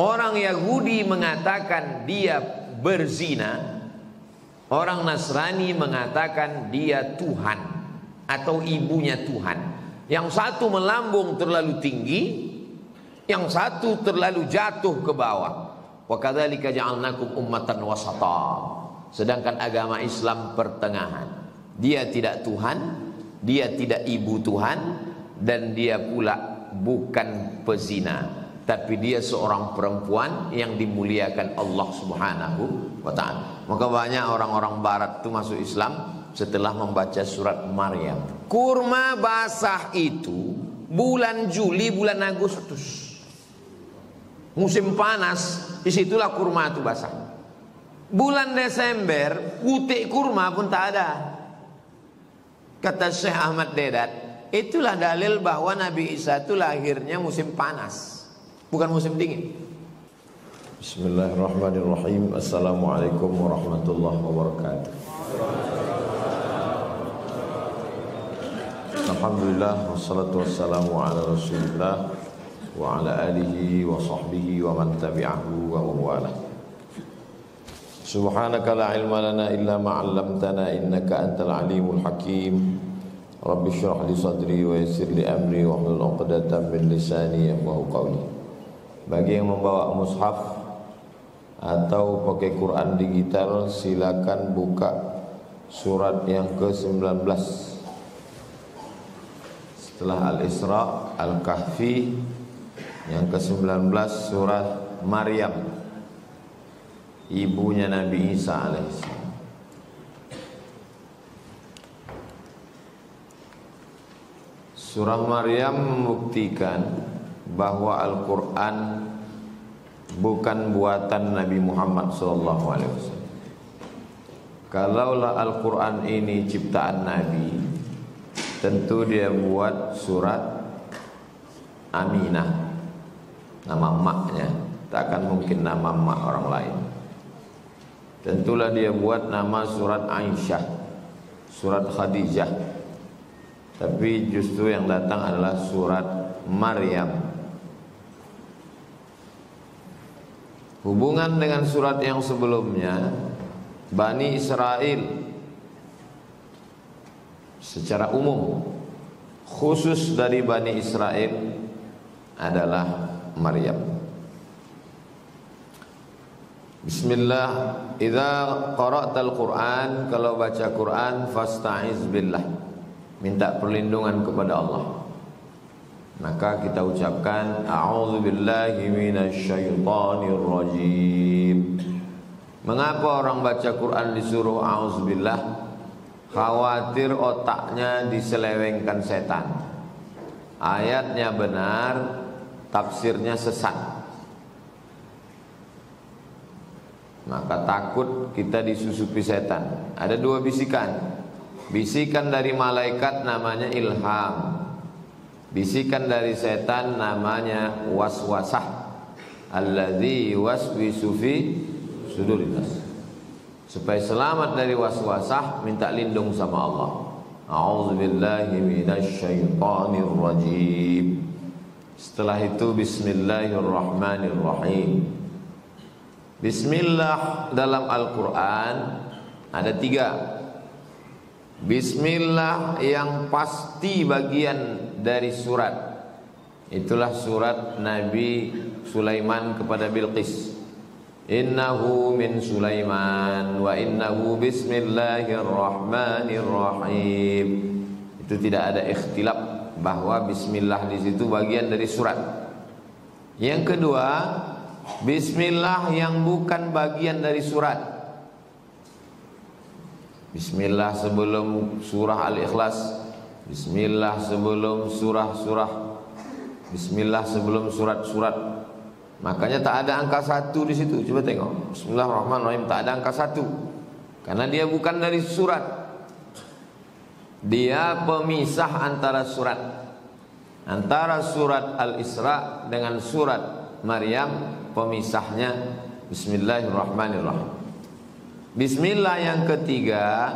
Orang Yahudi mengatakan dia berzina, orang Nasrani mengatakan dia Tuhan atau ibunya Tuhan. Yang satu melambung terlalu tinggi, yang satu terlalu jatuh ke bawah. Wa kadzalika ja'alnakum ummatan wasata. Sedangkan agama Islam pertengahan. Dia tidak Tuhan, dia tidak ibu Tuhan, dan dia pula bukan pezina. Tapi dia seorang perempuan yang dimuliakan Allah Subhanahu wa ta'ala. Maka banyak orang-orang barat itu masuk Islam setelah membaca surat Maryam. Kurma basah itu bulan Juli, bulan Agustus, musim panas, disitulah kurma itu basah. Bulan Desember putik kurma pun tak ada. Kata Syekh Ahmad Dedat, itulah dalil bahwa Nabi Isa itu lahirnya musim panas, bukan musim dingin. Bismillahirrahmanirrahim. Assalamualaikum warahmatullahi wabarakatuh. Alhamdulillah, wassalatu wassalamu ala rasulillah wa ala alihi wa sahbihi wa man tabi'ahu wa mawala. Subhanaka la ilma lana illa ma 'allamtana innaka antal alimul hakim. Rabbi shrah li sadri wa yassir li amri wa hlul 'uqdatam min lisani yafqahu qawli. Bagi yang membawa mushaf atau pakai Quran digital, silakan buka surat yang ke-19 setelah Al-Isra, Al-Kahfi. Yang ke-19 surat Maryam, ibunya Nabi Isa alaihissalam. Surah Maryam membuktikan bahwa Al-Quran bukan buatan Nabi Muhammad SAW. Kalaulah Al-Quran ini ciptaan Nabi, tentu dia buat surat Aminah, nama maknya, tak akan mungkin nama mak orang lain. Tentulah dia buat nama surat Aisyah, surat Khadijah. Tapi justru yang datang adalah surat Maryam. Hubungan dengan surat yang sebelumnya, Bani Israel secara umum, khusus dari Bani Israel adalah Maryam. Bismillah. Idza qara'tal Qur'an, kalau baca Quran, fasta'iz billah, minta perlindungan kepada Allah. Maka kita ucapkan a'udzubillahi minasyaitonir rajim. Mengapa orang baca Quran disuruh a'udzubillah? Khawatir otaknya diselewengkan setan. Ayatnya benar, tafsirnya sesat. Maka takut kita disusupi setan. Ada dua bisikan. Bisikan dari malaikat namanya ilham. Bisikan dari setan namanya waswasah. Alladzi waswisu fi sudurin nas. Supaya selamat dari waswasah, minta lindung sama Allah. A'udzubillahi minasyaitonir rajim. Setelah itu bismillahirrahmanirrahim. Bismillah dalam Al-Quran ada 3. Bismillah yang pasti bagian dari surat, itulah surat Nabi Sulaiman kepada Bilqis. Innahu min Sulaiman wa innahu bismillahirrahmanirrahim. Itu tidak ada ikhtilaf bahwa bismillah di situ bagian dari surat. Yang kedua, bismillah yang bukan bagian dari surat. Bismillah sebelum surah Al-Ikhlas, bismillah sebelum surah-surah, bismillah sebelum surat-surat. Makanya tak ada angka 1 di situ. Coba tengok. Bismillahirrahmanirrahim, tak ada angka 1. Karena dia bukan dari surat. Dia pemisah antara surat. Antara surat Al-Isra dengan surat Maryam, pemisahnya bismillahirrahmanirrahim. Bismillah yang ketiga,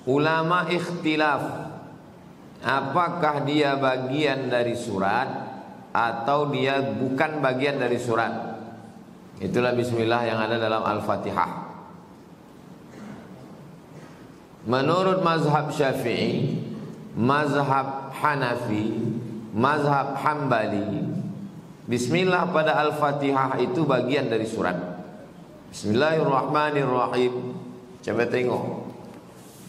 ulama ikhtilaf apakah dia bagian dari surat atau dia bukan bagian dari surat. Itulah bismillah yang ada dalam Al-Fatihah. Menurut mazhab Syafi'i, mazhab Hanafi, mazhab Hambali, bismillah pada Al-Fatihah itu bagian dari surat. Bismillahirrahmanirrahim. Coba tengok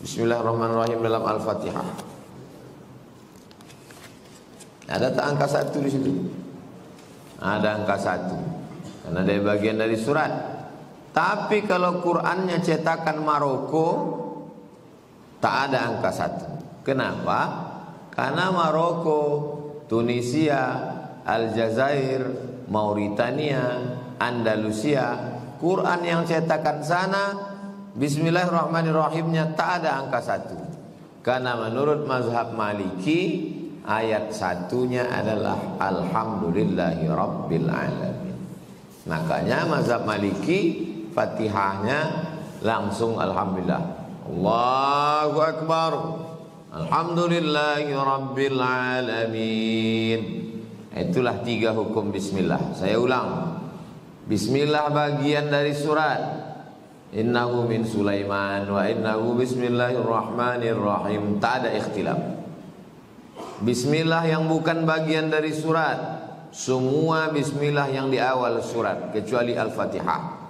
Bismillahirrahmanirrahim dalam Al-Fatihah. Ada tak angka 1 di situ? Ada angka 1. Karena dia bagian dari surat. Tapi kalau Qur'annya cetakan Maroko, tak ada angka 1. Kenapa? Karena Maroko, Tunisia, Aljazair, Mauritania, Andalusia, Quran yang cetakan sana, Bismillahirrahmanirrahimnya tak ada angka 1. Karena menurut mazhab Maliki, ayat 1-nya adalah Alhamdulillahi Rabbil Alamin. Makanya mazhab Maliki, Fatihahnya langsung Alhamdulillah. Allahu Akbar, Alhamdulillahi Rabbil Alamin. Itulah 3 hukum bismillah. Saya ulang. Bismillah bagian dari surat. Innahu min Sulaiman wa innahu bismillahirrahmanirrahim. Tak ada ikhtilaf. Bismillah yang bukan bagian dari surat, semua bismillah yang di awal surat kecuali Al-Fatihah.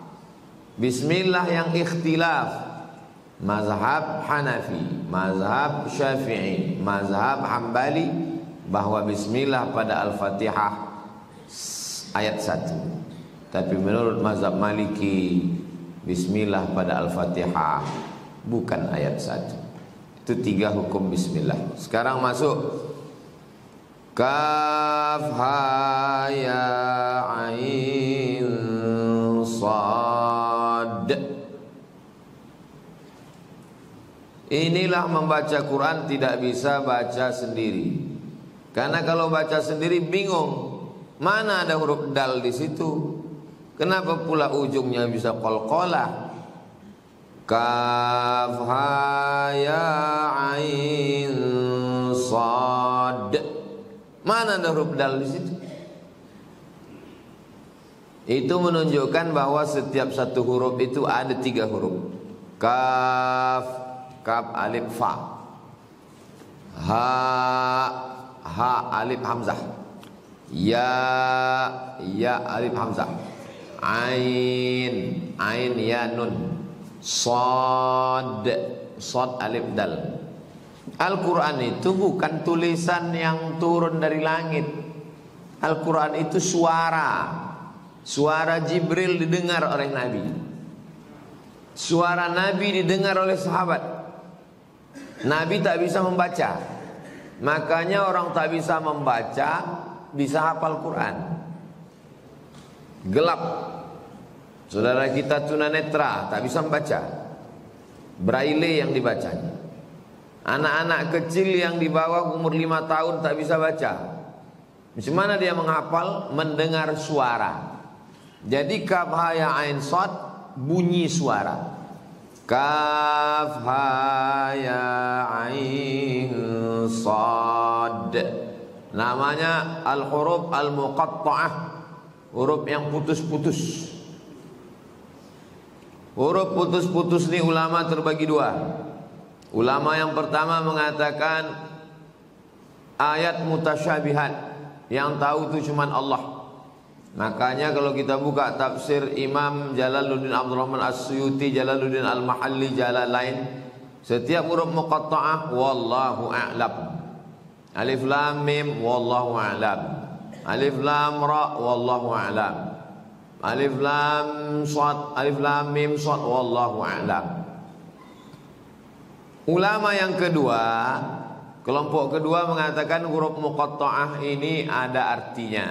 Bismillah yang ikhtilaf, mazhab Hanafi, mazhab Syafi'i, mazhab Hambali, bahwa bismillah pada Al-Fatihah ayat 1. Tapi menurut mazhab Maliki, bismillah pada Al-Fatihah bukan ayat 1. Itu 3 hukum bismillah. Sekarang masuk Kaf ha ya ain sad. Inilah membaca Quran tidak bisa baca sendiri. Karena kalau baca sendiri bingung, mana ada huruf dal di situ? Kenapa pula ujungnya bisa qalqalah? Kaf ha ya ain sad. Mana ada huruf dal di situ? Itu menunjukkan bahwa setiap satu huruf itu ada 3 huruf. Kaf, kaf alif fa. Ha alif hamzah. Ya alif hamzah. Ain ya nun. Sad alif dal. Al-Quran itu bukan tulisan yang turun dari langit. Al-Quran itu suara Jibril didengar oleh Nabi. Suara Nabi didengar oleh sahabat. Nabi tak bisa membaca. Makanya orang tak bisa membaca bisa hafal Quran. Gelap. Saudara kita tunanetra tak bisa membaca. Braille yang dibacanya. Anak-anak kecil yang di bawah umur 5 tahun tak bisa baca. Bagaimana dia menghafal? Mendengar suara. Jadi kaf ha ya ain sad bunyi suara. Kaf ha ya ain sad. Namanya al-huruf al-muqatta'ah. Huruf yang putus-putus. Huruf putus-putus ini ulama terbagi 2. Ulama yang pertama mengatakan ayat mutasyabihat, yang tahu itu cuma Allah. Makanya kalau kita buka tafsir Imam Jalaluddin Abdurrahman As-Suyuti, Jalaluddin Al-Mahalli, Jalalain, setiap huruf muqatta'ah wallahu a'lam. Alif lam mim wallahu a'lam. Alif lam ra wallahu a'lam. Alif lam shad, alif lam mim shad wallahu a'lam. Ulama yang kedua, kelompok kedua mengatakan huruf muqatta'ah ini ada artinya.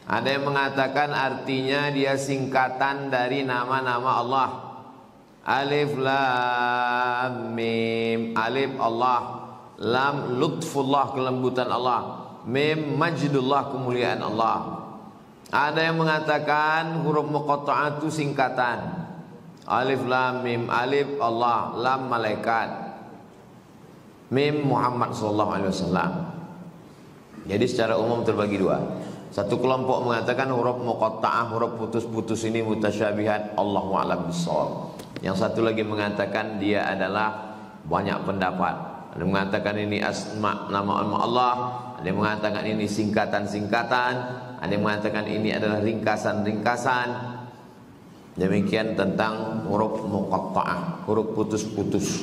Ada yang mengatakan artinya dia singkatan dari nama-nama Allah. Alif lam mim. Alif Allah, lam lutfullah kelembutan Allah, mim majdullah kemuliaan Allah. Ada yang mengatakan huruf muqatta'ah itu singkatan. Alif lam mim, alif Allah, lam malaikat, mim Muhammad sallallahu alaihi wasallam. Jadi secara umum terbagi 2. Satu kelompok mengatakan huruf muqatta'ah, huruf putus-putus ini mutasyabihat, Allahu a'lam bishawab. Yang satu lagi mengatakan dia adalah banyak pendapat. Ada yang mengatakan ini asma, nama-nama Allah, ada yang mengatakan ini singkatan-singkatan, ada yang mengatakan ini adalah ringkasan-ringkasan. Demikian tentang huruf muqatta'ah, huruf putus-putus.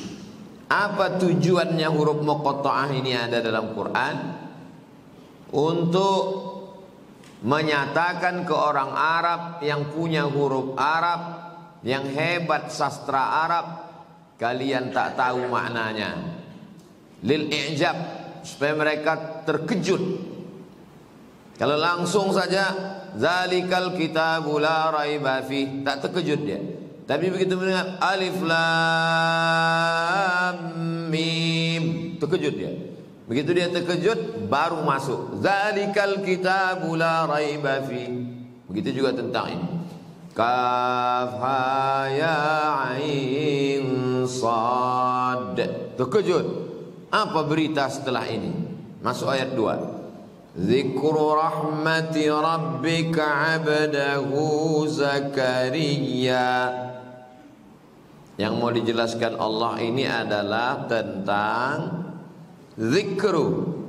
Apa tujuannya huruf muqatta'ah ini ada dalam Quran? Untuk menyatakan ke orang Arab yang punya huruf Arab, yang hebat sastra Arab, kalian tak tahu maknanya. Lil i'jab, supaya mereka terkejut. Kalau langsung saja zalikal kitabu la raiba fih, tak terkejut dia. Tapi begitu mendengar alif lam mim, terkejut dia. Begitu dia terkejut, baru masuk zalikal kitabu la raiba fi. Begitu juga tentang ini. Kaf ha ya ain sad. Terkejut. Apa berita setelah ini? Masuk ayat 2. Zikru rahmati rabbika 'abdahu Zakaria. Yang mau dijelaskan Allah ini adalah tentang zikru.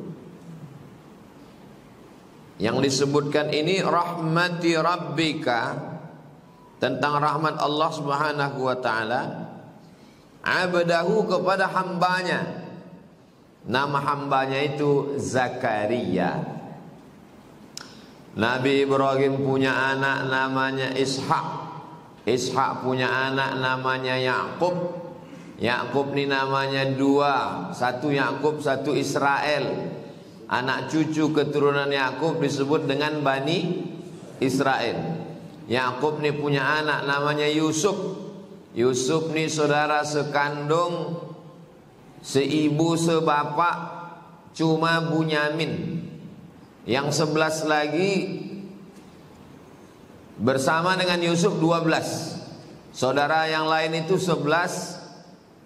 Yang disebutkan ini rahmati rabbika, tentang rahmat Allah Subhanahu wa taala, abdahu, kepada hambanya. Nama hambanya itu Zakaria. Nabi Ibrahim punya anak namanya Ishak. Ishak punya anak namanya Yakub. Yakub ini namanya dua, satu Yakub, satu Israel. Anak cucu keturunan Yakub disebut dengan Bani Israel. Yakub ini punya anak namanya Yusuf. Yusuf ini saudara sekandung, seibu sebapak, cuma Bunyamin. Yang 11 lagi bersama dengan Yusuf 12. Saudara yang lain itu 11,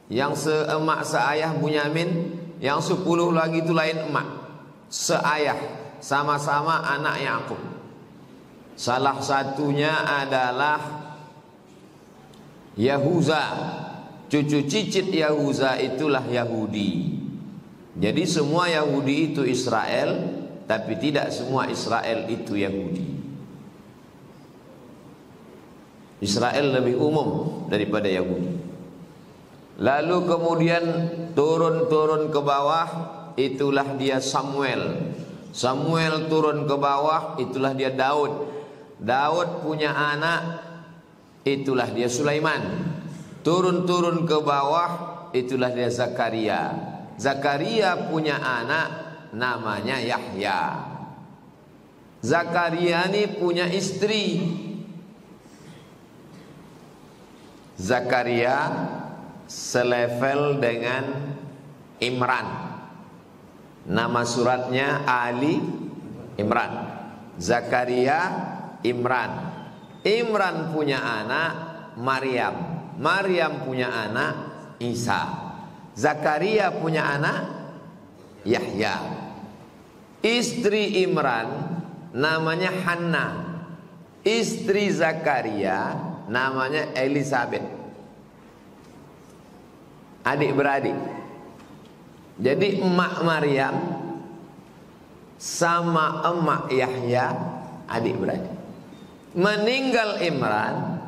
yang seemak seayah Bunyamin, yang 10 lagi itu lain emak, seayah, sama-sama anak Yakub. Salah satunya adalah Yahuza. Cucu cicit Yahuza itulah Yahudi. Jadi semua Yahudi itu Israel, tapi tidak semua Israel itu Yahudi. Israel lebih umum daripada Yahudi. Lalu kemudian turun ke bawah, itulah dia Samuel. Samuel turun ke bawah, itulah dia Daud. Daud punya anak, itulah dia Sulaiman. Turun ke bawah, itulah dia Zakaria. Zakaria punya anak namanya Yahya. Zakaria ini punya istri. Zakaria selevel dengan Imran. Nama suratnya Ali Imran. Zakaria Imran. Imran punya anak Maryam. Maryam punya anak Isa. Zakaria punya anak Yahya. Istri Imran namanya Hanna. Istri Zakaria namanya Elizabeth. Adik-beradik. Jadi emak Maryam sama emak Yahya adik-beradik. Meninggal Imran,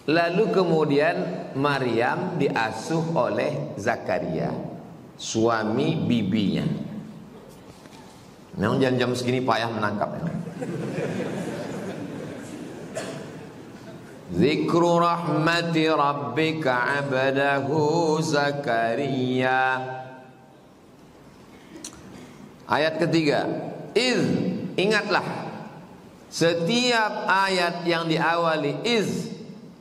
lalu kemudian Maryam diasuh oleh Zakaria, suami bibinya. Memang jam-jam segini payah menangkapnya. Zikru rahmati rabbika abdahu Zakaria. Ayat ketiga, ingatlah. Setiap ayat yang diawali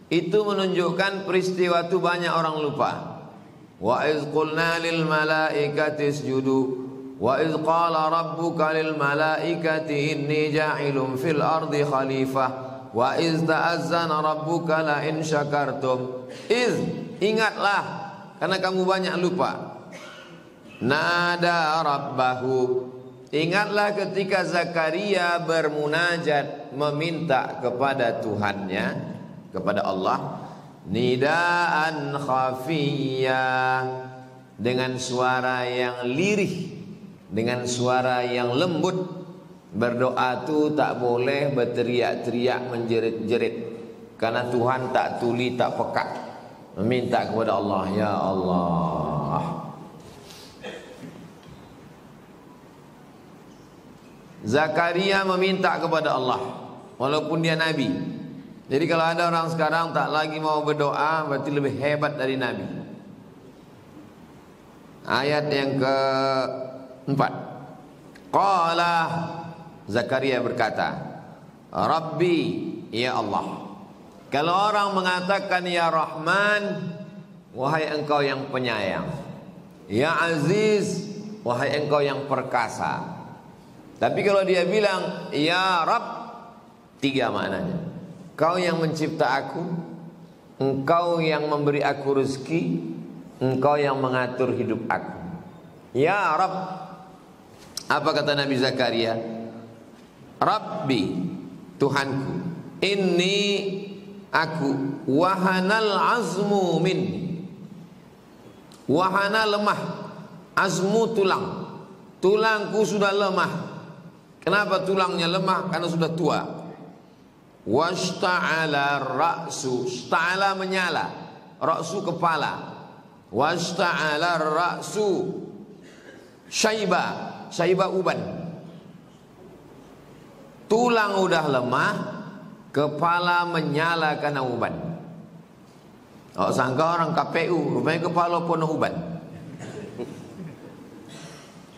itu menunjukkan peristiwa itu banyak orang lupa. Wa iz qulna lil malaikati isjudu wa iz qala rabbuka lil malaikati inni ja'ilun fil ardi khalifah wa iz ta'azzana rabbuka la in syakartum. Ingatlah, karena kamu banyak lupa. Nada rabbahu, ingatlah ketika Zakaria bermunajat meminta kepada Tuhannya, kepada Allah, nidaan khafiyya, dengan suara yang lirih, dengan suara yang lembut. Berdoa itu tak boleh berteriak-teriak, menjerit-jerit, karena Tuhan tak tuli, tak peka. Meminta kepada Allah, ya Allah. Zakaria meminta kepada Allah walaupun dia nabi. Jadi kalau ada orang sekarang tak lagi mau berdoa, berarti lebih hebat dari nabi. Ayat yang keempat, qala, Zakaria berkata, Rabbi, ya Allah. Kalau orang mengatakan ya Rahman, wahai engkau yang penyayang. Ya Aziz, wahai engkau yang perkasa. Tapi kalau dia bilang ya Rabb, tiga maknanya. Kau yang mencipta aku, engkau yang memberi aku rezeki, engkau yang mengatur hidup aku. Ya Rabb. Apa kata Nabi Zakaria? Rabbi, Tuhanku, inni, aku, wahanal azmu minni. Wahana lemah, azmu tulang, tulangku sudah lemah. Kenapa tulangnya lemah? Karena sudah tua. Washta'ala ra'su, sta'ala menyala, ra'su kepala. Washta'ala ra'su syaiba, syaiba uban. Tulang udah lemah, kepala menyala karena uban. Oh, sangka orang KPU, rupanya kepala penuh uban.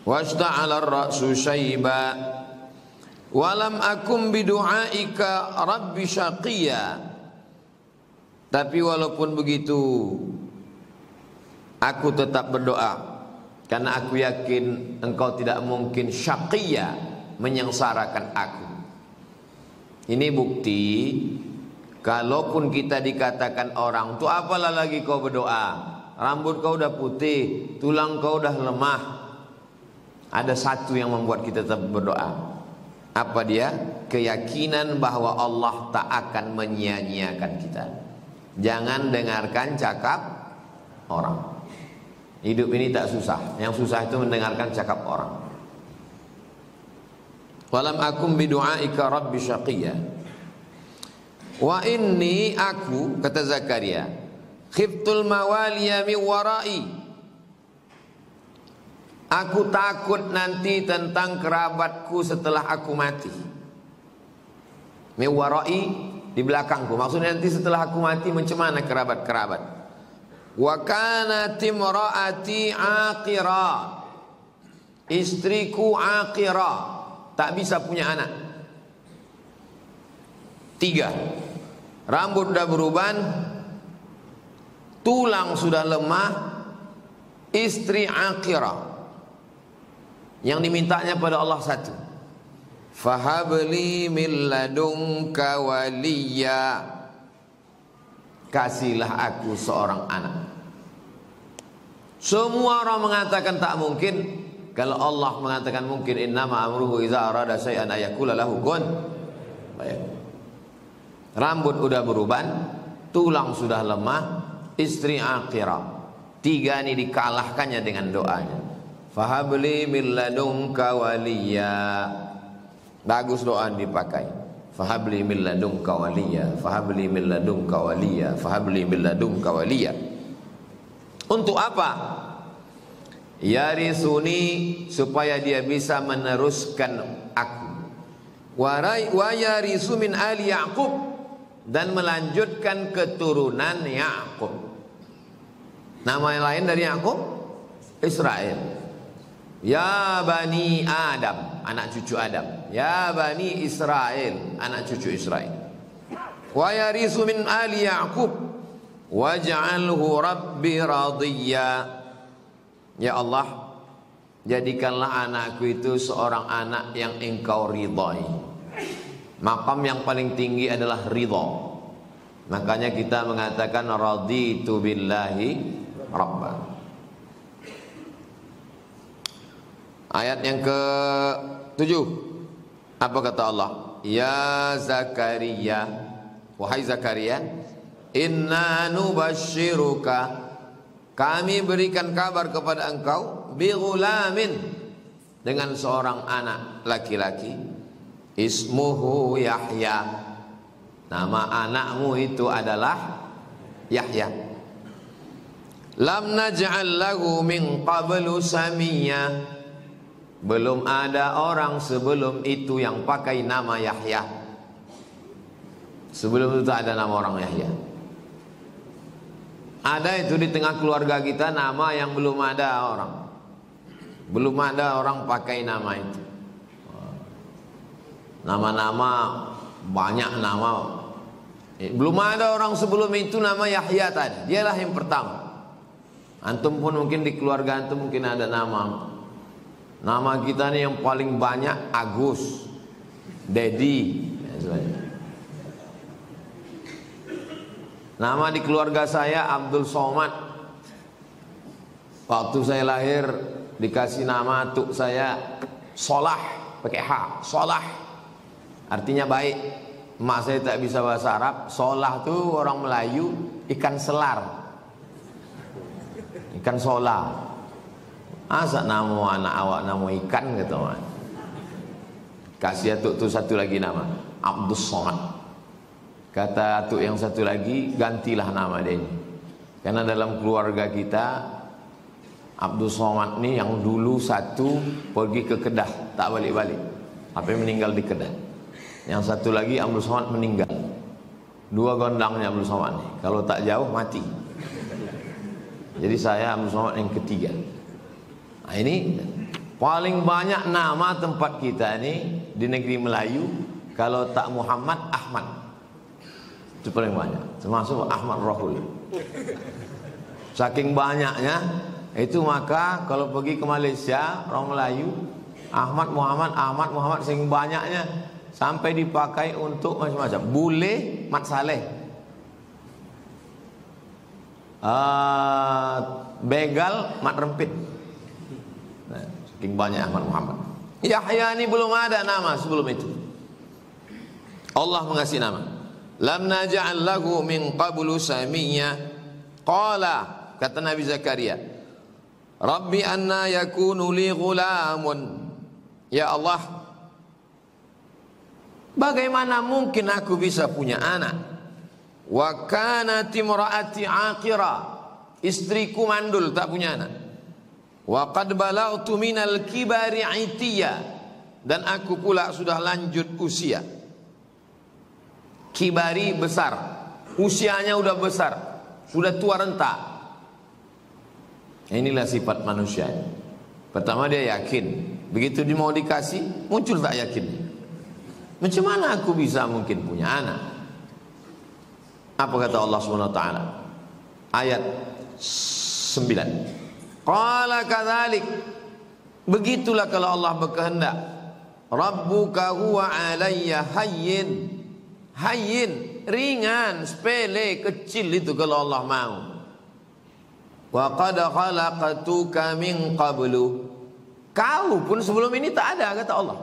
Washta'ala ra'su syaiba, walam akum bidu'aika rabbi syaqiyya. Tapi walaupun begitu, aku tetap berdoa, karena aku yakin engkau tidak mungkin syaqiyya, menyengsarakan aku. Ini bukti, kalaupun kita dikatakan orang, tuh apalah lagi kau berdoa, rambut kau udah putih, tulang kau udah lemah. Ada satu yang membuat kita tetap berdoa. Apa dia? Keyakinan bahwa Allah tak akan menyia-nyiakan kita. Jangan dengarkan cakap orang. Hidup ini tak susah. Yang susah itu mendengarkan cakap orang. Walam akum bidu'aika rabbi syaqiyya. Wa inni, aku, kata Zakaria, khiftul mawaliya min warai. Aku takut nanti tentang kerabatku setelah aku mati. Min warai, di belakangku. Maksudnya nanti setelah aku mati macam mana kerabat-kerabat. Wa kanat imraati aqira. Istriku aqira, tak bisa punya anak. 3, rambut sudah beruban, tulang sudah lemah, istri aqira. Yang dimintanya pada Allah satu, fahabli min ladunka waliya, kasihlah aku seorang anak. Semua orang mengatakan tak mungkin. Kalau Allah mengatakan mungkin, innama amruhu idza arada syai'an ayaqula lahu kun fayakun. Rambut udah beruban, tulang sudah lemah, istri aqira. 3 ini dikalahkannya dengan doanya. Fahabli min ladunka waliya. Bagus doa dipakai. Fahabli min ladunka waliya, fahabli min ladunka waliya, fahabli min ladunka waliya. Untuk apa? Yarisuni, supaya dia bisa meneruskan aku. Wa yarisu min ali Yaqub, dan melanjutkan keturunan Yaqub. Nama yang lain dari Yaqub, Israel. Ya bani Adam, anak cucu Adam. Ya bani Israel, anak cucu Israel. Wa yarisu min ali Yaqub waj'alhu rabbi radiyya. Ya Allah, jadikanlah anakku itu seorang anak yang engkau ridhai. Maqam yang paling tinggi adalah ridha. Makanya kita mengatakan raditu billahi rabba. Ayat yang ke-7. Apa kata Allah? Ya Zakaria, wahai Zakaria, inna nubashiruka, kami berikan kabar kepada engkau, bighulamin, dengan seorang anak laki-laki, ismuhu Yahya, nama anakmu itu adalah Yahya. Lam naj'al lahu min qablu samiyya, belum ada orang sebelum itu yang pakai nama Yahya. Sebelum itu tak ada nama orang Yahya. Ada itu di tengah keluarga kita nama yang belum ada orang. Belum ada orang pakai nama itu. Nama-nama, banyak nama. Belum ada orang sebelum itu nama Yahya tadi. Dialah yang pertama. Antum pun mungkin di keluarga antum mungkin ada nama. Nama kita nih yang paling banyak Agus, Dedi. Nama di keluarga saya Abdul Somad. Waktu saya lahir dikasih nama tuk saya Solah, pakai H, Solah. Artinya baik. Emak saya tak bisa bahasa Arab. Solah tuh orang Melayu ikan selar, ikan solah. Asa nama anak awak nama ikan gitu kan. Kasih atuk tu satu lagi nama Abdul Somad. Kata atuk yang satu lagi, gantilah nama dia ini. Karena dalam keluarga kita Abdul Somad ni yang dulu satu pergi ke Kedah, tak balik-balik, sampai meninggal di Kedah. Yang satu lagi Abdul Somad meninggal. Dua gondangnya Abdul Somad ni, kalau tak jauh mati. Jadi saya Abdul Somad yang ketiga. Nah, ini paling banyak nama tempat kita ini di negeri Melayu. Kalau tak Muhammad, Ahmad. Itu paling banyak. Termasuk Ahmad Rahul. Saking banyaknya itu, maka kalau pergi ke Malaysia orang Melayu, Ahmad Muhammad, Ahmad Muhammad, saking banyaknya sampai dipakai untuk macam-macam. Bule Mat Saleh, begal Mat Rempit. Nah, saking banyak Ahmad Muhammad. Yahya ini belum ada nama sebelum itu. Allah mengasih nama. Lam naj'al lahu min qablu samiyya. Qala, kata Nabi Zakaria, Rabbi anna yakunu li ghulamun. Ya Allah, bagaimana mungkin aku bisa punya anak? Wa kanat imraati aqira, istriku mandul, tak punya anak. Wa qad balagtu minal kibari itiya, dan aku pula sudah lanjut usia. Kibari besar, usianya udah besar, sudah tua renta. Inilah sifat manusia. Pertama dia yakin, begitu dia mau dikasih muncul tak yakin. Macam mana aku bisa mungkin punya anak? Apa kata Allah Subhanahu wa taala? Ayat 9. Qala kadzalik, begitulah kalau Allah berkehendak. Rabbuka huwa alayya hayyin. Hayyin, ringan, sepele, kecil itu kalau Allah mau. Wa qad khalaqtuka min qablu, kau pun sebelum ini tak ada, kata Allah.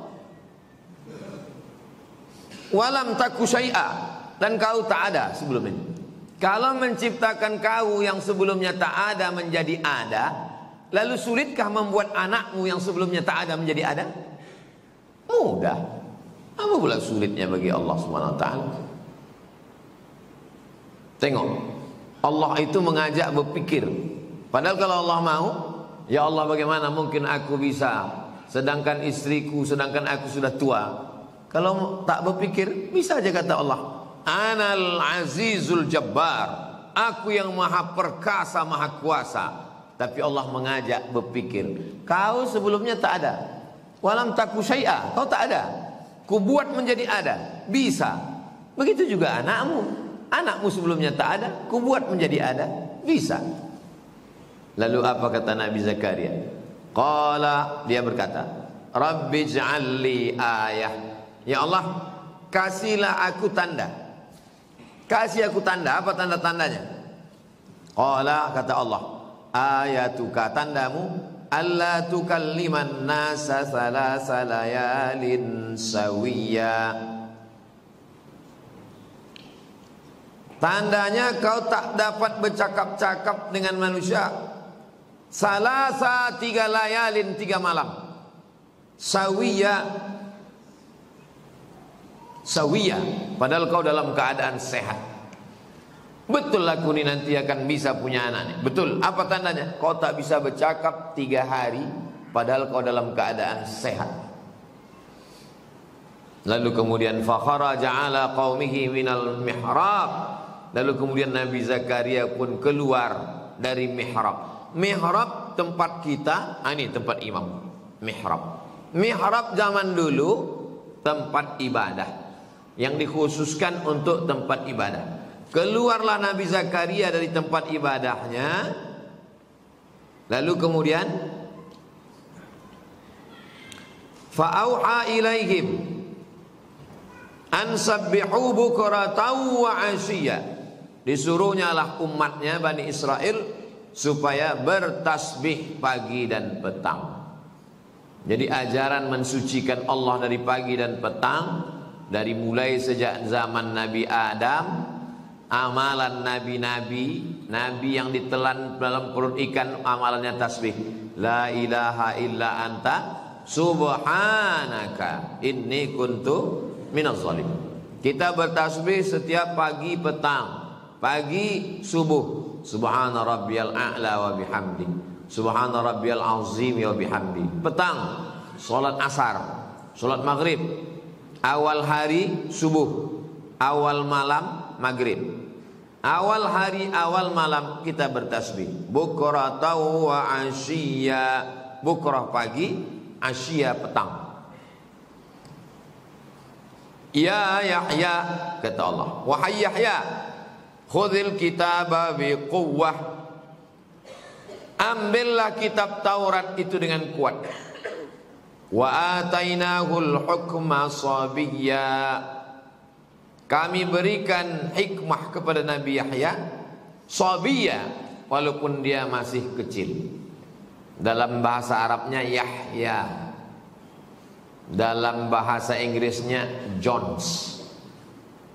Walam taku syai'a, dan kau tak ada sebelum ini. Kalau menciptakan kau yang sebelumnya tak ada menjadi ada, lalu sulitkah membuat anakmu yang sebelumnya tak ada menjadi ada? Mudah. Apa pula sulitnya bagi Allah Subhanahu wa taala? Tengok, Allah itu mengajak berpikir. Padahal kalau Allah mau, ya Allah bagaimana mungkin aku bisa, sedangkan istriku, sedangkan aku sudah tua. Kalau tak berpikir, bisa aja kata Allah, Anal Azizul Jabbar, aku yang maha perkasa, maha kuasa. Tapi Allah mengajak berpikir. Kau sebelumnya tak ada. Walam taku syai'a, kau tak ada. Ku buat menjadi ada, bisa. Begitu juga anakmu. Anakmu sebelumnya tak ada, ku buat menjadi ada, bisa. Lalu apa kata Nabi Zakaria? Qala, dia berkata, Rabbi ij'alli ayah. Ya Allah, kasihlah aku tanda. Kasih aku tanda. Apa tanda-tandanya? Qala, kata Allah, ayatuka, tandamu, alla tukalliman nasa thalatha layalin sawiya. Tandanya kau tak dapat bercakap-cakap dengan manusia salasa 3 layalin 3 malam. Sawiya, sawiya, padahal kau dalam keadaan sehat. Betul aku ni nanti akan bisa punya anak nih. Betul. Apa tandanya? Kau tak bisa bercakap 3 hari padahal kau dalam keadaan sehat. Lalu kemudian fakharaja ala qaumihi minal mihrab. Lalu kemudian Nabi Zakaria pun keluar dari mihrab. Mihrab tempat kita, ini tempat imam. Mihrab. Mihrab zaman dulu tempat ibadah yang dikhususkan untuk tempat ibadah. Keluarlah Nabi Zakaria dari tempat ibadahnya. Lalu kemudian fa'auha ilaihim an sabbihu bukratan wa 'ashiyya. Disuruhnya lah umatnya Bani Israel supaya bertasbih pagi dan petang. Jadi ajaran mensucikan Allah dari pagi dan petang, dari mulai sejak zaman Nabi Adam, amalan nabi-nabi, nabi yang ditelan dalam perut ikan amalannya tasbih. La ilaha illa anta subhanaka inni kuntu minaz zalim. Kita bertasbih setiap pagi petang. Pagi subuh subhana rabbiyal a'la wa bihamdi, subhana rabbiyal azim wa bihamdi. Petang salat asar, salat maghrib. Awal hari subuh, awal malam maghrib. Awal hari awal malam kita bertasbih. Bukratan wa 'ashiyya. Bukrah pagi, 'ashiyya petang. Ya Yahya, kata Allah, wahai Yahya, khudhil kitaba biquwwah. Ambillah kitab Taurat itu dengan kuat. Wa atainahul hukma sabiyya. Kami berikan hikmah kepada Nabi Yahya sabiyya, walaupun dia masih kecil. Dalam bahasa Arabnya Yahya, dalam bahasa Inggrisnya Jones,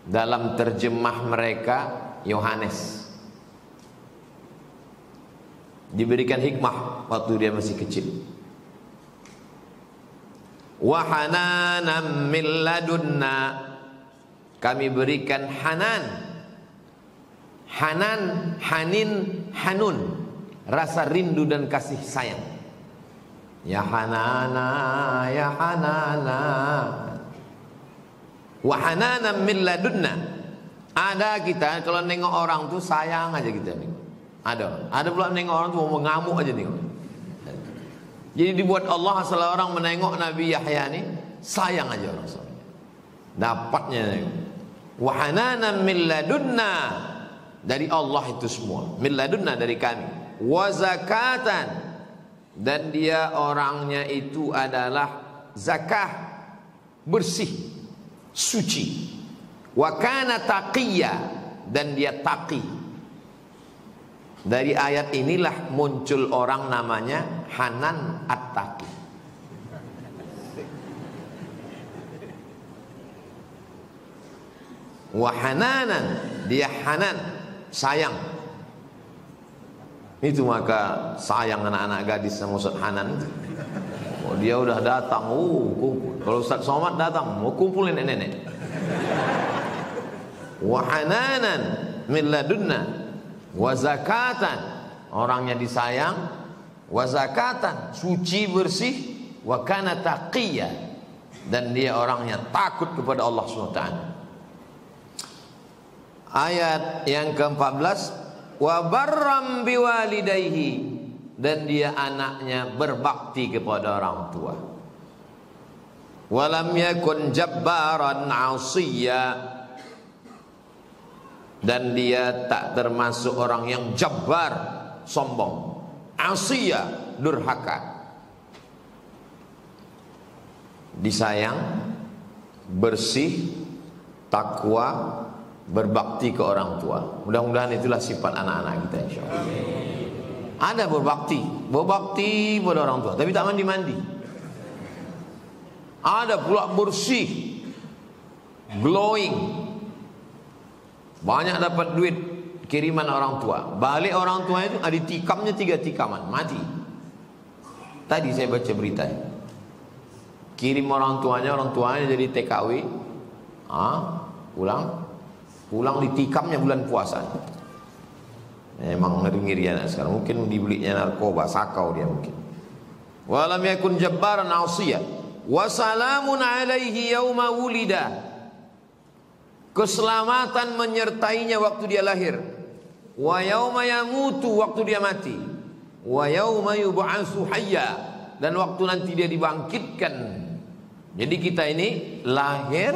dalam terjemah mereka Yohanes. Diberikan hikmah waktu dia masih kecil. Wa hananan min ladunna. Kami berikan hanan. Hanan, hanin, hanun. Rasa rindu dan kasih sayang. Ya hanana, ya hanana. Wa hananan min ladunna. Ada kita kalau nengok orang tuh sayang aja kita nih. Ada pula nengok orang tuh mau mengamuk aja nih. Jadi dibuat Allah setelah orang menengok Nabi Yahya nih sayang aja orang soalnya. Dapatnya nih. Wa hananan min ladunna, dari Allah itu semua. Min ladunna dari kami. Wa zakatan, dan dia orangnya itu adalah zakah, bersih, suci. Wa kana taqiyya, dan dia taqi. Dari ayat inilah muncul orang namanya Hanan At-Taqi. Wa hananan, dia hanan, sayang. Itu maka sayang anak-anak gadis sama Ustaz Hanan. Oh, dia udah datang, kumpul. Kalau Ustaz Somad datang, mau kumpulin nenek-nenek. Wa hananan min ladunna wa zakatan, orangnya disayang, wa zakatan, suci bersih, wa kana taqiyya, dan dia orangnya takut kepada Allah SWT. Ayat yang ke-14, wa barram biwalidayhi, dan dia anaknya berbakti kepada orang tua. Walam yakun jabbaran 'asiyya, dan dia tak termasuk orang yang jabbar, sombong. 'Asiyya, durhaka. Disayang, bersih, takwa, berbakti ke orang tua. Mudah-mudahan itulah sifat anak-anak kita, insyaallah. Ada berbakti pada orang tua, tapi tak mandi-mandi. Ada pula bersih, glowing, banyak dapat duit kiriman orang tua. Balik orang tua itu ada tikamnya 3 tikaman, mati. Tadi saya baca berita, kirim orang tuanya jadi TKW, pulang ditikamnya bulan puasa. Memang ngeri-ngeri anak sekarang. Mungkin dibelinya narkoba, sakau dia mungkin. Walam yakun jabbaran asiyah. Wassalamun alaihi yauma wulida. Keselamatan menyertainya waktu dia lahir. Wa yauma yamutu, waktu dia mati. Wa yauma yub'atsu hayya, dan waktu nanti dia dibangkitkan. Jadi kita ini lahir,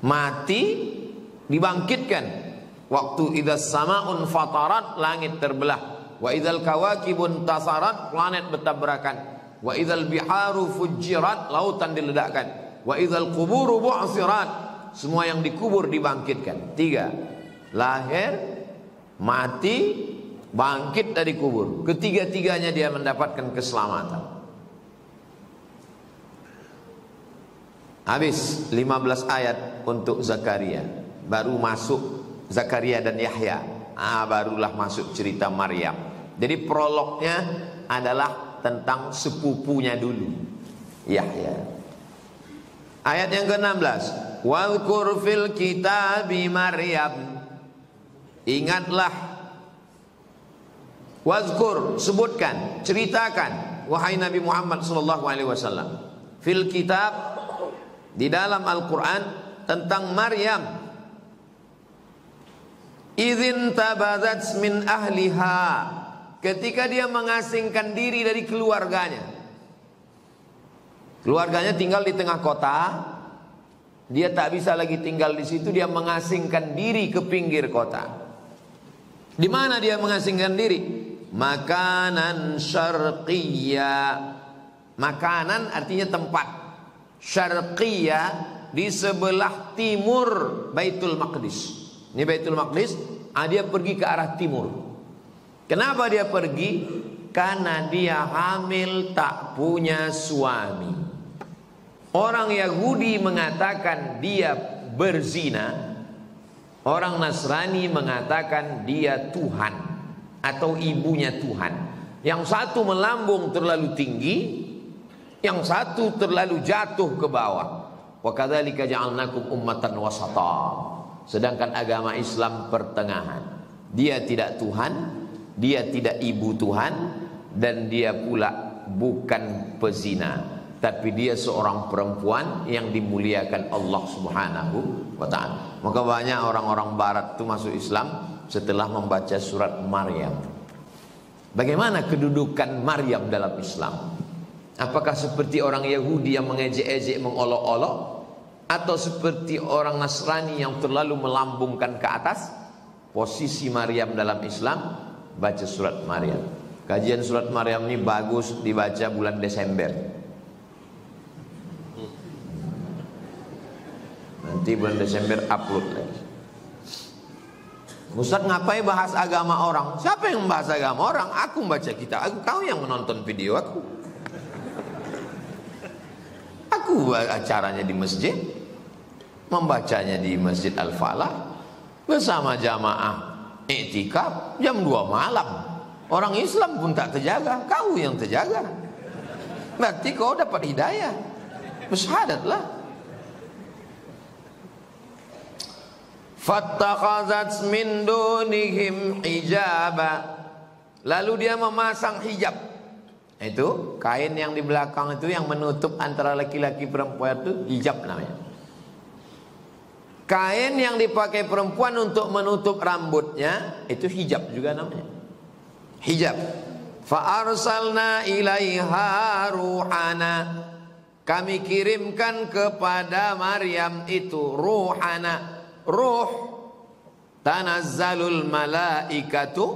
mati, dibangkitkan. Waktu idzas samaun fatarat, langit terbelah. Wa idzal kawakibun tasarat, planet bertabrakan. Wa idzal biharu fujirat, lautan diledakkan. Wa idzal quburu bu'sirat, semua yang dikubur dibangkitkan. 3, lahir, mati, bangkit dari kubur. Ketiga-tiganya dia mendapatkan keselamatan. Habis 15 ayat untuk Zakaria. Baru masuk Zakaria dan Yahya. Barulah masuk cerita Maryam. Jadi prolognya adalah tentang sepupunya dulu, Yahya. Ayat yang ke-16. Wadhkur fil kitabi Maryam. Ingatlah. Wadhkur, sebutkan, ceritakan, wahai Nabi Muhammad sallallahu alaihi wasallam. Fil kitab, di dalam Al-Quran, tentang Maryam. Idzin tabadzat min ahliha, ketika dia mengasingkan diri dari keluarganya. Keluarganya tinggal di tengah kota, dia tak bisa lagi tinggal di situ, dia mengasingkan diri ke pinggir kota. Di mana dia mengasingkan diri? Makanan syarqiyya. Makanan artinya tempat. Syarqiyya, di sebelah timur Baitul Maqdis. Ini Baitul Maqdis, dia pergi ke arah timur. Kenapa dia pergi? Karena dia hamil, tak punya suami. Orang Yahudi mengatakan dia berzina. Orang Nasrani mengatakan dia Tuhan atau ibunya Tuhan. Yang satu melambung terlalu tinggi, yang satu terlalu jatuh ke bawah. Wa kadzalika ja'alnakum ummatan wasata. Sedangkan agama Islam pertengahan. Dia tidak Tuhan, dia tidak ibu Tuhan, dan dia pula bukan pezina, tapi dia seorang perempuan yang dimuliakan Allah Subhanahu wa ta'ala. Maka banyak orang-orang barat itu masuk Islam setelah membaca surat Maryam. Bagaimana kedudukan Maryam dalam Islam? Apakah seperti orang Yahudi yang mengejek-ejek, mengolok-olok, atau seperti orang Nasrani yang terlalu melambungkan ke atas? Posisi Maryam dalam Islam, baca surat Maryam. Kajian surat Maryam ini bagus dibaca bulan Desember. Nanti bulan Desember upload lagi. Ustaz, ngapain bahas agama orang? Siapa yang membahas agama orang? Aku membaca kitab. Kau yang menonton video aku. Aku acaranya di masjid, membacanya di Masjid Al-Falah bersama jamaah iktikaf jam 2 malam. Orang Islam pun tak terjaga, kau yang terjaga. Berarti kau dapat hidayah. Bersyahadatlah. Fattakhazat min dunihim hijaba. Lalu dia memasang hijab. Itu kain yang di belakang itu yang menutup antara laki-laki perempuan itu hijab namanya. Kain yang dipakai perempuan untuk menutup rambutnya itu hijab juga namanya. Hijab. Fa arsalna ilaiha ruhana. Kami kirimkan kepada Maryam itu ruhana. Ruh, tanazzalul malaikatu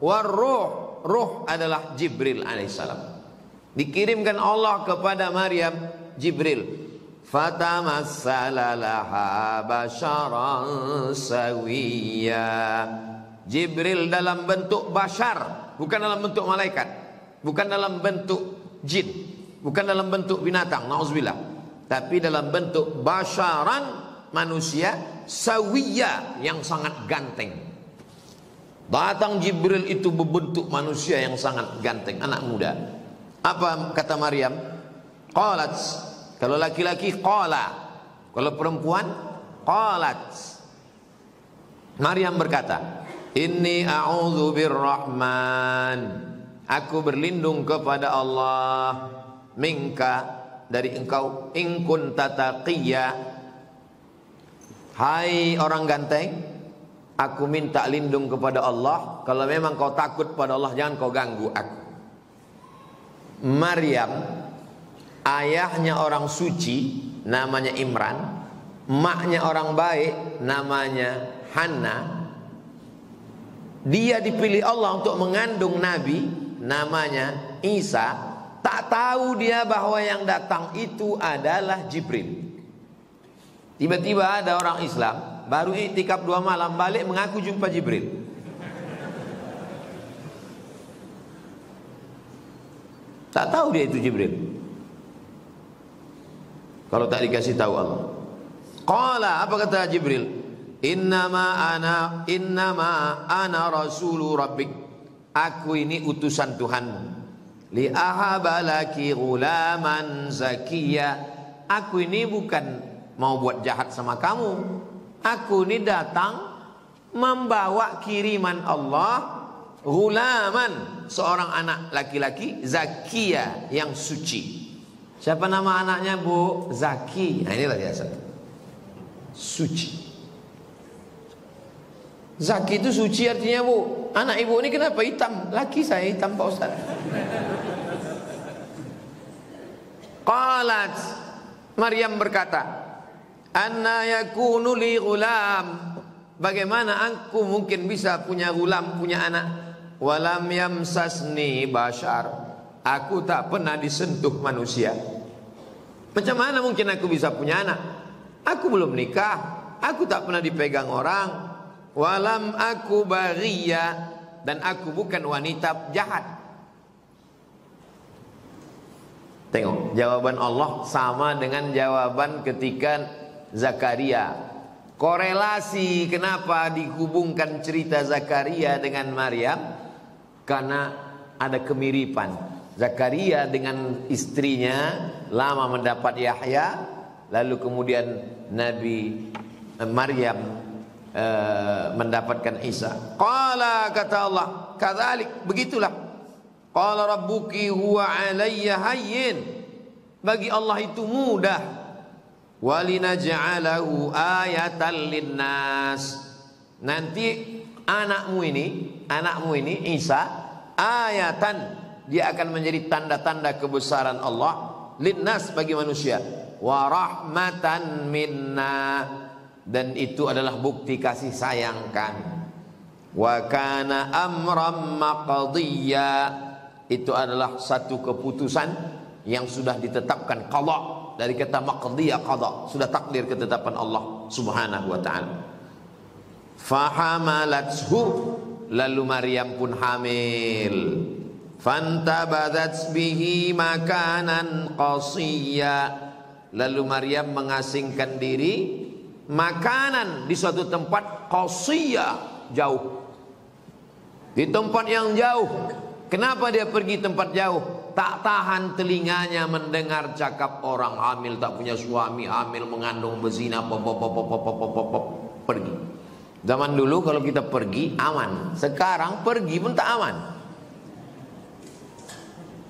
warruh. Ruh adalah Jibril alaihissalam. Dikirimkan Allah kepada Maryam Jibril. Fatamassala laha basharan sawiyya. Jibril dalam bentuk bashar, bukan dalam bentuk malaikat, bukan dalam bentuk jin, bukan dalam bentuk binatang, na'udzubillah, tapi dalam bentuk basyaran, manusia sawiyya, yang sangat ganteng. Datang Jibril itu berbentuk manusia yang sangat ganteng, anak muda. Apa kata Maryam? Qalat. Kalau laki-laki qala, kalau perempuan qalat. Maryam berkata, inni a'udzu birrahman, aku berlindung kepada Allah, minka, dari engkau, in kunta taqiyya, hai orang ganteng, aku minta lindung kepada Allah. Kalau memang kau takut pada Allah, jangan kau ganggu aku. Maryam, ayahnya orang suci, namanya Imran. Maknya orang baik, namanya Hannah. Dia dipilih Allah untuk mengandung Nabi, namanya Isa. Tak tahu dia bahwa yang datang itu adalah Jibril. Tiba-tiba ada orang Islam baru iktikaf 2 malam, balik mengaku jumpa Jibril. Tak tahu dia itu Jibril, kalau tak dikasih tahu Allah. Qala, apa kata Jibril? Innama ana rasulu rabbik, aku ini utusan Tuhanmu. Li ahabalaki ghulaman zakiya, aku ini bukan mau buat jahat sama kamu. Aku ini datang membawa kiriman Allah, ghulaman, seorang anak laki-laki, zakiya, yang suci. Siapa nama anaknya, Bu? Zaki. Nah, inilah dia satu, suci. Zaki itu suci artinya, Bu. Anak ibu ini kenapa hitam? Laki saya hitam, Pak Ustaz. Qalat, Maryam berkata, anna yakunu li ghulam, bagaimana aku mungkin bisa punya gulam, punya anak? Walam yamsasni bashar, aku tak pernah disentuh manusia. Macam mana mungkin aku bisa punya anak? Aku belum nikah, aku tak pernah dipegang orang. Walam aku baghiya, dan aku bukan wanita jahat. Tengok, jawaban Allah sama dengan jawaban ketika Zakaria. Korelasi kenapa dihubungkan cerita Zakaria dengan Maryam? Karena ada kemiripan. Zakaria dengan istrinya lama mendapat Yahya, lalu kemudian Nabi Maryam mendapatkan Isa. Qala, kata Allah, kadzalik, begitulah. Qala rabbuki huwa alayya hayyin, bagi Allah itu mudah. Walinaj'alahu ayatan linnas, nanti anakmu ini Isa, ayatan, dia akan menjadi tanda-tanda kebesaran Allah, linnas, bagi manusia, wa rahmatan minna, dan itu adalah bukti kasih sayang kami. Wa kana amran maqdiyya, itu adalah satu keputusan yang sudah ditetapkan, qada, dari kata maqdiyya, qada, sudah takdir ketetapan Allah Subhanahu wa taala. Fahamalathu, lalu Maryam pun hamil. Fantabadzat bihi makanan qasiyya, lalu Maryam mengasingkan diri makanan, di suatu tempat, qasiyya, jauh, di tempat yang jauh. Kenapa dia pergi tempat jauh? Tak tahan telinganya mendengar cakap orang hamil, tak punya suami, hamil, mengandung, berzina, pergi. Zaman dulu kalau kita pergi aman, sekarang pergi pun tak aman.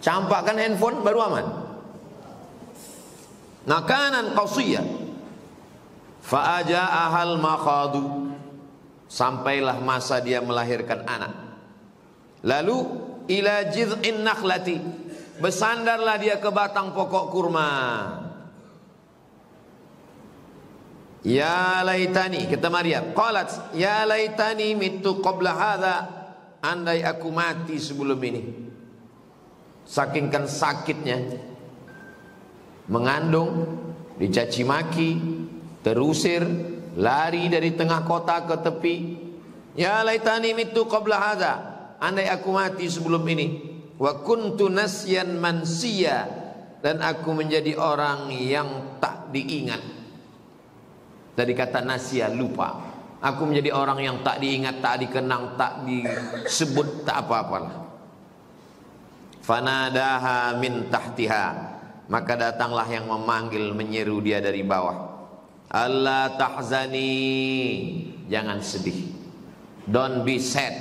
Campakkan handphone baru aman. Makanan qasiyya. Fa'aja'ahal makhadu, sampailah masa dia melahirkan anak. Lalu ila jiz'in nakhlati, bersandarlah dia ke batang pokok kurma. Ya laitani, kata Maryam, qalat ya laitani mitu qabla hadha, andai aku mati sebelum ini. Sakingkan sakitnya mengandung, dicaci maki, terusir, lari dari tengah kota ke tepi. Ya laitani mitu qabla hadza, andai aku mati sebelum ini. Wa kuntu nasyan mansiya, dan aku menjadi orang yang tak diingat. Dari kata nasya, lupa. Aku menjadi orang yang tak diingat, tak dikenang, tak disebut, tak apa-apalah. Fanadaha min tahtiha, maka datanglah yang memanggil, menyeru dia dari bawah. Allah tahzani, jangan sedih. Don't be sad.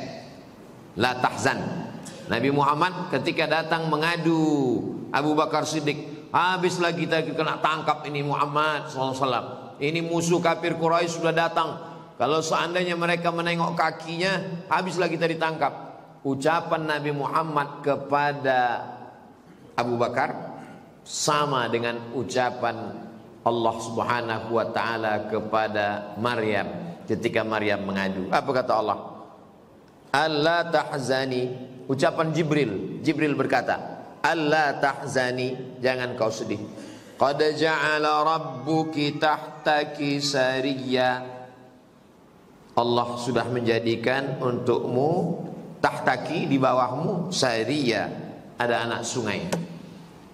La tahzan. Nabi Muhammad ketika datang mengadu Abu Bakar Siddiq, habis lagi kita kena tangkap ini Muhammad SAW. Ini musuh kafir Quraisy sudah datang. Kalau seandainya mereka menengok kakinya, habis lagi kita ditangkap. Ucapan Nabi Muhammad kepada Abu Bakar sama dengan ucapan Allah Subhanahu wa taala kepada Maryam ketika Maryam mengadu. Apa kata Allah? Allah tahzani. Ucapan Jibril berkata, Allah tahzani, jangan kau sedih. Qad ja'ala rabbuki tahtaki sariyya. Allah sudah menjadikan untukmu tahtaki, di bawahmu, sariyya, ada anak sungai.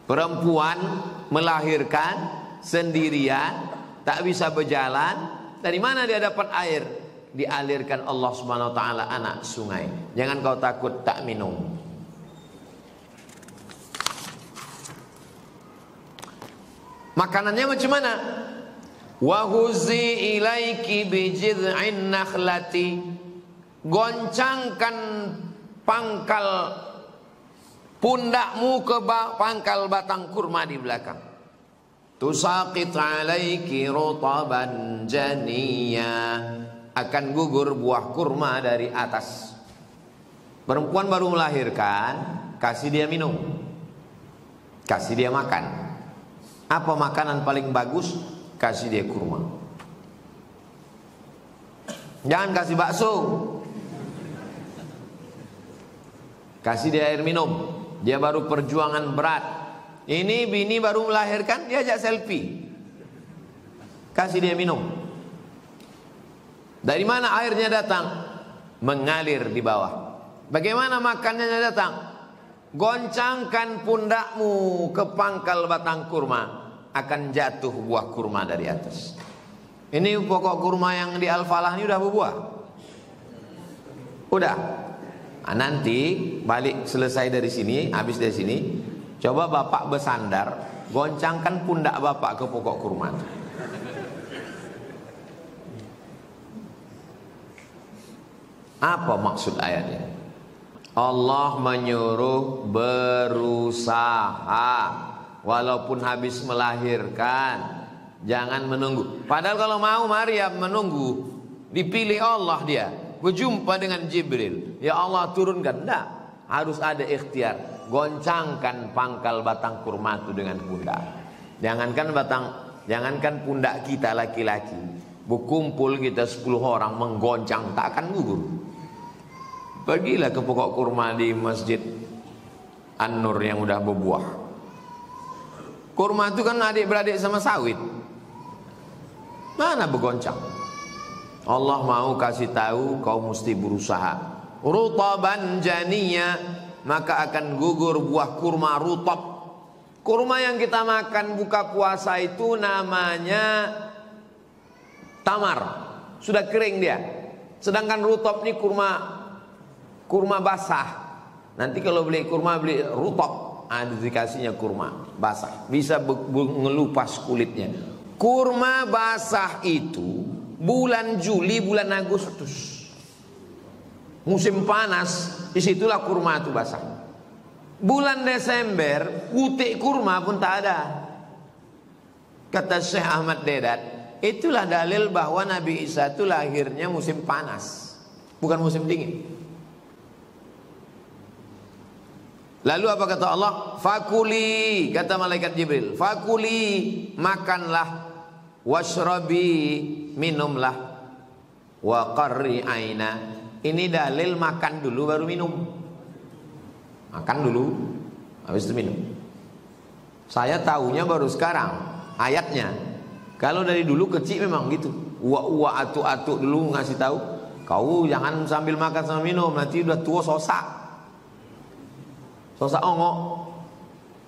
Perempuan melahirkan sendirian, tak bisa berjalan. Dari mana dia dapat air? Dialirkan Allah Subhanahu wa taala anak sungai. Jangan kau takut tak minum. Makanannya macam mana? Wa huzi ilaiki bi jid'in nakhlati. Goncangkan pangkal pundakmu ke pangkal batang kurma di belakang. Tusaqit alaiki rutaban janiyya, akan gugur buah kurma dari atas. Perempuan baru melahirkan, kasih dia minum, kasih dia makan. Apa makanan paling bagus? Kasih dia kurma. Jangan kasih bakso, kasih dia air minum. Dia baru perjuangan berat. Ini bini baru melahirkan, dia ajak selfie, kasih dia minum. Dari mana airnya datang? Mengalir di bawah. Bagaimana makanannya datang? Goncangkan pundakmu ke pangkal batang kurma, akan jatuh buah kurma dari atas. Ini pokok kurma yang di Al-Falah ini udah berbuah. Udah. Nah, nanti balik selesai dari sini, habis dari sini, coba bapak bersandar, goncangkan pundak bapak ke pokok kurma. Apa maksud ayatnya? Allah menyuruh berusaha walaupun habis melahirkan. Jangan menunggu. Padahal kalau mau Maryam menunggu, dipilih Allah dia, berjumpa dengan Jibril, ya Allah turunkan. Enggak, harus ada ikhtiar. Goncangkan pangkal batang kurma itu dengan pundak. Jangankan pundak kita laki-laki, berkumpul kita 10 orang menggoncang tak akan gugur. Pergilah ke pokok kurma di Masjid An-Nur yang udah berbuah. Kurma itu kan adik-beradik sama sawit. Mana bergoncang? Allah mau kasih tahu kau mesti berusaha. Rutaban janiyya, maka akan gugur buah kurma rutab. Kurma yang kita makan buka puasa itu namanya tamar, sudah kering dia. Sedangkan rutab ini kurma basah. Nanti kalau beli kurma beli rutab, ada dikasihnya kurma basah, bisa ngelupas kulitnya. Kurma basah itu bulan Juli, bulan Agustus, musim panas, disitulah kurma itu basah. Bulan Desember utik kurma pun tak ada. Kata Syekh Ahmad Dedat, itulah dalil bahwa Nabi Isa itu lahirnya musim panas, bukan musim dingin. Lalu apa kata Allah? Fakuli, kata malaikat Jibril, fakuli, makanlah, washrabi, minumlah, wa qarri aina. Ini dalil makan dulu baru minum. Makan dulu, habis itu minum. Saya tahunya baru sekarang ayatnya. Kalau dari dulu kecil memang gitu. Uwa atu dulu ngasih tahu. Kau jangan sambil makan sama minum, nanti udah tua sosak. Sosak ongok.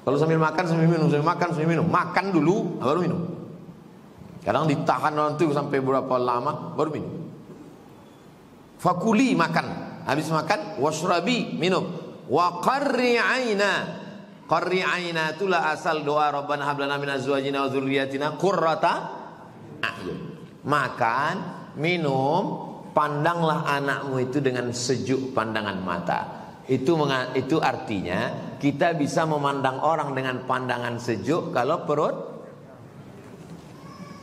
Kalau sambil makan sambil minum, sambil makan sambil minum. Makan dulu baru minum. Kadang ditahan orang itu sampai berapa lama baru minum. Fakuli, makan. Habis makan, washrabi, minum. Wa qarri aina. Qarri aina itulah asal doa Rabbana hab lana min azwajina wa dzurriyyatina qurrata a'yun. Makan, minum, pandanglah anakmu itu dengan sejuk pandangan mata. Itu artinya kita bisa memandang orang dengan pandangan sejuk kalau perut.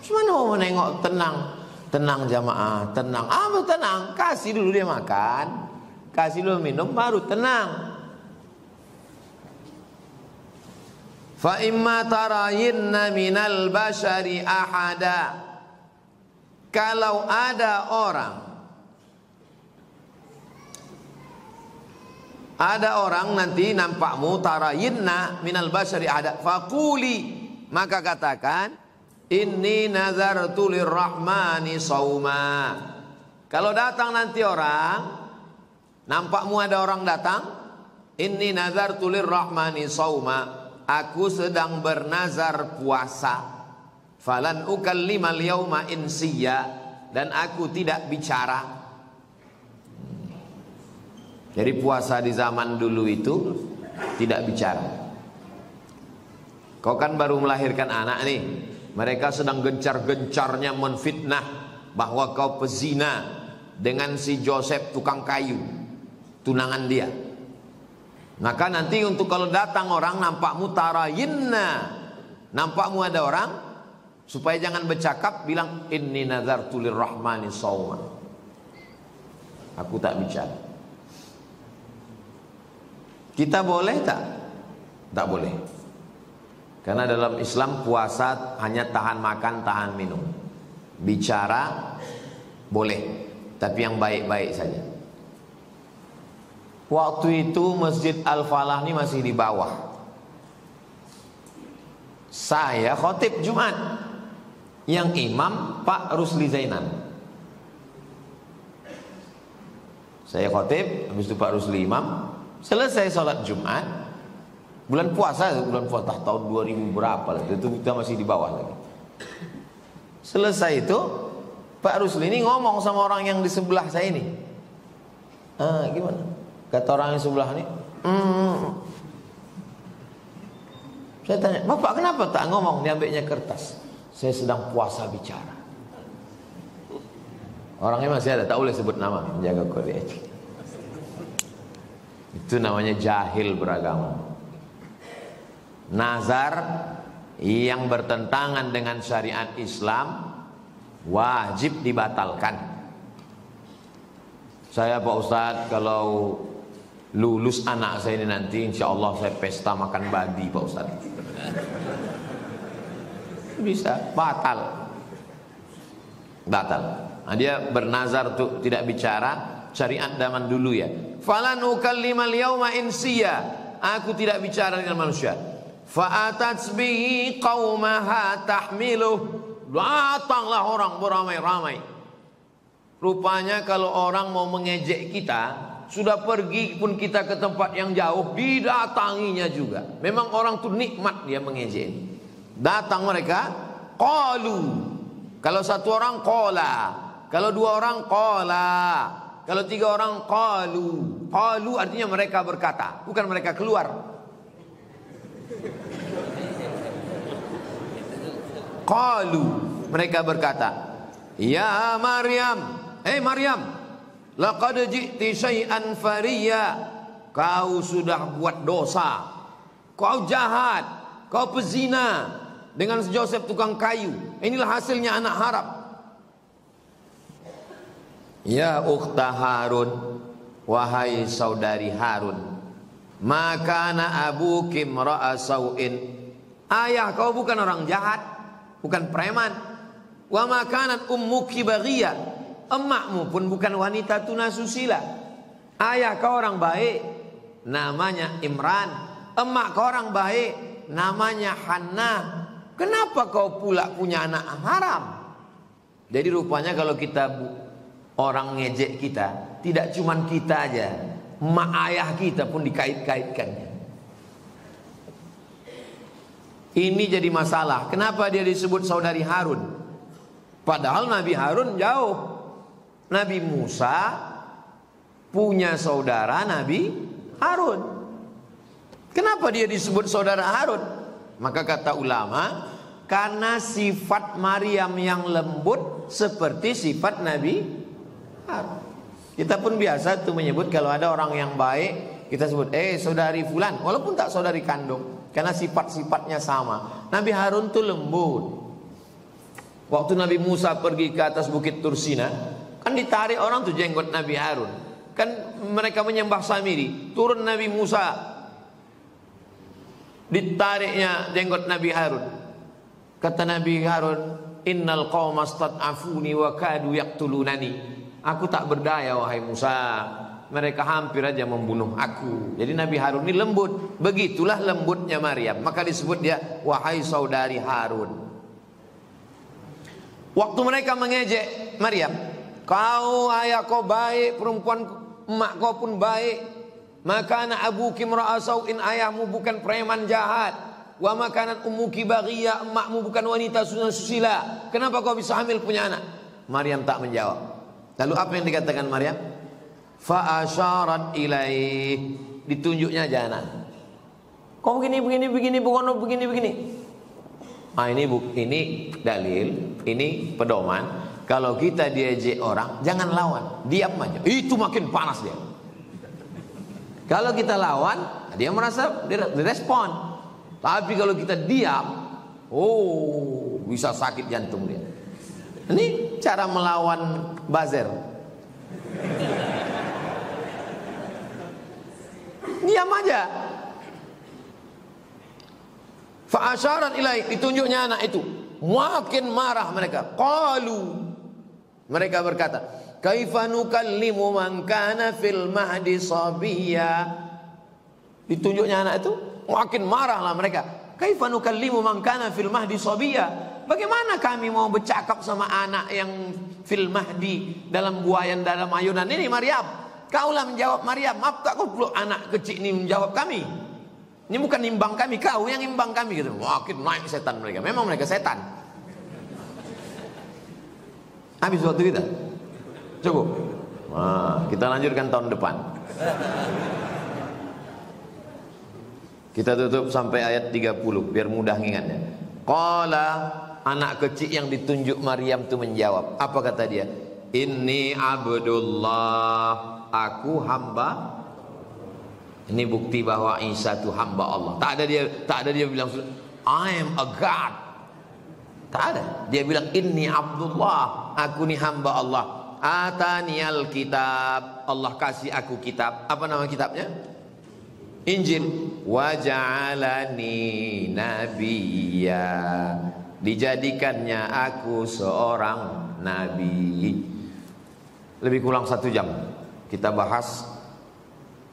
Cuma mau menengok tenang. Tenang jamaah, tenang. Tenang, kasih dulu dia makan, kasih dulu minum, baru tenang. Fa imma tarayinna minal bashari ahada. Kalau ada orang nanti nampakmu tarayinna minal bashari ahada, faquli, maka katakan inni nazartu lirrahmani sauma. Kalau datang nanti orang, nampakmu ada orang datang, inni nazartu lirrahmani sauma, aku sedang bernazar puasa. Falan ukallimal yauma insiya, dan aku tidak bicara. Jadi puasa di zaman dulu itu tidak bicara. Kau kan baru melahirkan anak nih, mereka sedang gencar-gencarnya menfitnah bahwa kau pezina dengan si Joseph tukang kayu, tunangan dia. Maka nanti untuk kalau datang orang nampakmu tarayinna, nampakmu ada orang, supaya jangan bercakap, bilang inni nazartu lirrahmani shauma, aku tak bicara. Kita boleh tak? Tak boleh. Karena dalam Islam puasa hanya tahan makan, tahan minum. Bicara boleh, tapi yang baik-baik saja. Waktu itu Masjid Al-Falah ini masih di bawah. Saya khotib Jumat, yang imam Pak Rusli Zainan. Saya khotib, habis itu Pak Rusli imam. Selesai sholat Jumat, bulan puasa tahun 2000 berapa lah, itu kita masih di bawah lagi. Selesai itu Pak Rusli ini ngomong sama orang yang di sebelah saya ini. Gimana? Kata orang yang sebelah ini, saya tanya, Bapak kenapa tak ngomong? Diambilnya kertas. Saya sedang puasa bicara. Orangnya masih ada, tak boleh sebut nama, menjaga kode etik. Itu namanya jahil beragama. Nazar yang bertentangan dengan syariat Islam wajib dibatalkan. Saya Pak Ustadz, kalau lulus anak saya ini nanti, insya Allah saya pesta makan babi Pak Ustadz. Bisa, batal. Nah, dia bernazar tuh tidak bicara, syariat zaman dulu ya. Falan ukallimal yauma insiya, aku tidak bicara dengan manusia. Fa'atat bihi qaumaha tahmiluh, datanglah orang beramai-ramai. Rupanya kalau orang mau mengejek kita, sudah pergi pun kita ke tempat yang jauh, didatanginya juga. Memang orang tuh nikmat dia mengejek. Datang mereka, qalu. Kalau satu orang qala, kalau dua orang qala, kalau tiga orang qalu. Qalu artinya mereka berkata, bukan mereka keluar. Qalu, mereka berkata, ya Maryam, Maryam, laqad ji'ti syai'an fariya, kau sudah buat dosa, kau jahat, kau pezina dengan Joseph tukang kayu. Inilah hasilnya anak haram. Ya ukhta Harun, wahai saudari Harun, maka na abuki imra'a sau'in, ayah kau bukan orang jahat, bukan preman. Wa makanat ummuki baghiyah, emakmu pun bukan wanita tunasusila. Ayah kau orang baik, namanya Imran. Emak kau orang baik, namanya Hannah. Kenapa kau pula punya anak haram? Jadi rupanya kalau kita orang ngejek kita, tidak cuman kita aja, mak ayah kita pun dikait-kaitkannya. Ini jadi masalah. Kenapa dia disebut saudari Harun? Padahal Nabi Harun jauh. Nabi Musa punya saudara Nabi Harun. Kenapa dia disebut saudara Harun? Maka kata ulama, karena sifat Maryam yang lembut seperti sifat Nabi Harun. Kita pun biasa tuh menyebut kalau ada orang yang baik, kita sebut saudari fulan, walaupun tak saudari kandung. Karena sifat-sifatnya sama. Nabi Harun tuh lembut. Waktu Nabi Musa pergi ke atas bukit Tursina, kan ditarik orang tuh jenggot Nabi Harun. Kan mereka menyembah Samiri. Turun Nabi Musa, ditariknya jenggot Nabi Harun. Kata Nabi Harun, innal qauma stad'afuni wa kadu yaqtulunani. Aku tak berdaya wahai Musa, mereka hampir aja membunuh aku. Jadi Nabi Harun ini lembut. Begitulah lembutnya Maryam. Maka disebut dia wahai saudari Harun. Waktu mereka mengejek Maryam, kau ayah kau baik, perempuan emak kau pun baik. Maka anak abuki mera'asau'in, ayahmu bukan preman jahat. Wa makanat ummuki baghiyah, emakmu bukan wanita susila. Kenapa kau bisa hamil punya anak? Maryam tak menjawab. Lalu apa yang dikatakan Maryam? Fa asyarat ilaih, ditunjuknya aja anak. Kau begini. Ah, ini dalil, ini pedoman. Kalau kita diejek orang, jangan lawan, diam aja. Itu makin panas dia. Kalau kita lawan, dia merasa direspon. Tapi kalau kita diam, bisa sakit jantung dia. Ini cara melawan buzzer. Diam aja. Fa asyarat ilaih, ditunjuknya anak itu. Makin marah mereka. Qalu, mereka berkata, kaifa nukallimu man kana fil mahdi sabiyya. Ditunjuknya anak itu, makin marahlah mereka. Kaifa nukallimu man kana fil mahdi sabiyya. Bagaimana kami mau bercakap sama anak yang fil mahdi, dalam buayan, dalam ayunan ini Maryam? Kaulah menjawab Maryam. Maaf tak kau peluk anak kecil ini menjawab kami. Ini bukan imbang kami, kau yang imbang kami gitu. Makin naik setan mereka. Memang mereka setan. Habis waktu kita. Cukup. Nah, kita lanjutkan tahun depan. Kita tutup sampai ayat 30 biar mudah ingatnya. Qala, anak kecil yang ditunjuk Maryam itu menjawab. Apa kata dia? Inni abdullah, aku hamba. Ini bukti bahwa Isa itu hamba Allah. Tak ada dia bilang I am a God. Tak ada. Dia bilang inni abdullah, aku ni hamba Allah. Ataniyal kitab, Allah kasih aku kitab. Apa nama kitabnya? Injil. Wa ja'alani nabiyya, dijadikannya aku seorang nabi. Lebih kurang 1 jam kita bahas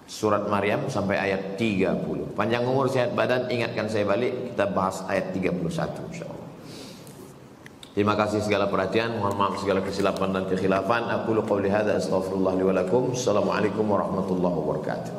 surat Maryam sampai ayat 30. Panjang umur sehat badan, ingatkan saya balik, kita bahas ayat 31 insyaallah. Terima kasih segala perhatian, mohon maaf segala kesilapan dan kekhilafan. Aku qouli hadza astaghfirullah li wa lakum. Assalamualaikum warahmatullahi wabarakatuh.